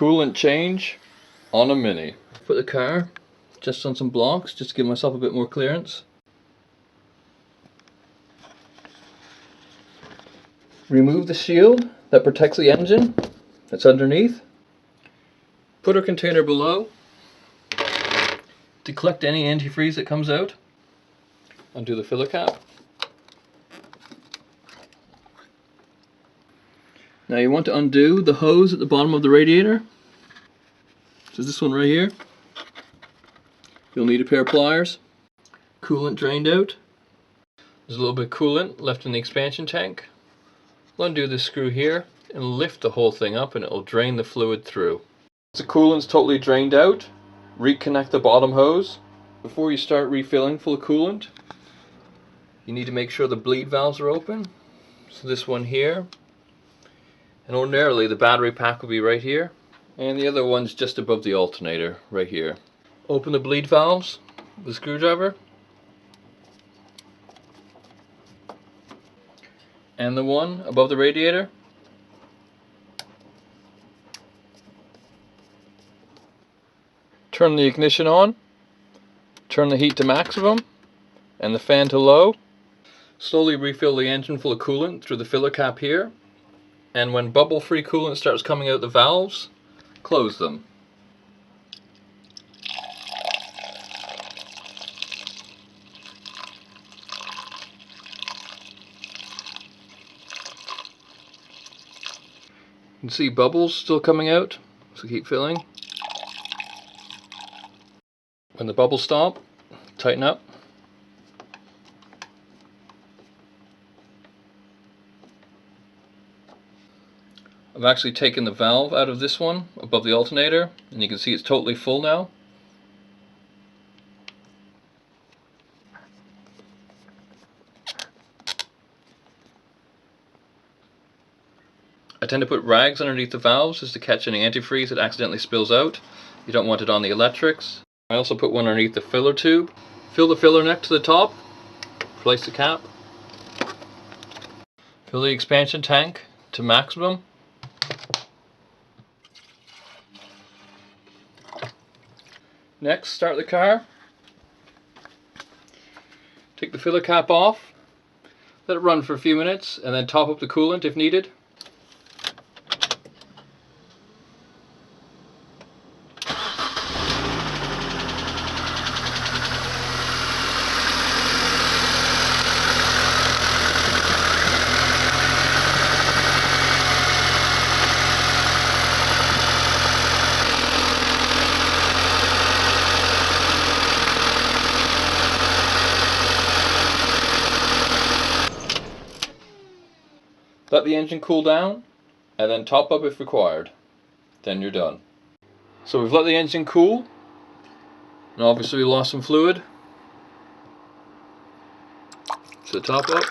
coolant change on a Mini. Put the car just on some blocks just to give myself a bit more clearance. Remove the shield that protects the engine that's underneath. Put our container below to collect any antifreeze that comes out. Undo the filler cap. Now you want to undo the hose at the bottom of the radiator. So this one right here. You'll need a pair of pliers. Coolant drained out. There's a little bit of coolant left in the expansion tank. We'll undo this screw here and lift the whole thing up and it will drain the fluid through. Once the coolant's totally drained out, reconnect the bottom hose. Before you start refilling full of coolant, you need to make sure the bleed valves are open. So this one here. And ordinarily the battery pack will be right here. And the other one's just above the alternator, right here. Open the bleed valves with a screwdriver. And the one above the radiator. Turn the ignition on. Turn the heat to maximum. And the fan to low. Slowly refill the engine full of coolant through the filler cap here. And when bubble-free coolant starts coming out the valves, close them. You can see bubbles still coming out, so keep filling. When the bubbles stop, tighten up. I've actually taken the valve out of this one above the alternator, and you can see it's totally full now. I tend to put rags underneath the valves just to catch any antifreeze that accidentally spills out. You don't want it on the electrics. I also put one underneath the filler tube. Fill the filler neck to the top. Place the cap. Fill the expansion tank to maximum. Next, start the car. Take the filler cap off. Let it run for a few minutes and then top up the coolant if needed. Let the engine cool down and then top up if required. Then you're done. So we've let the engine cool and obviously we lost some fluid. So top up.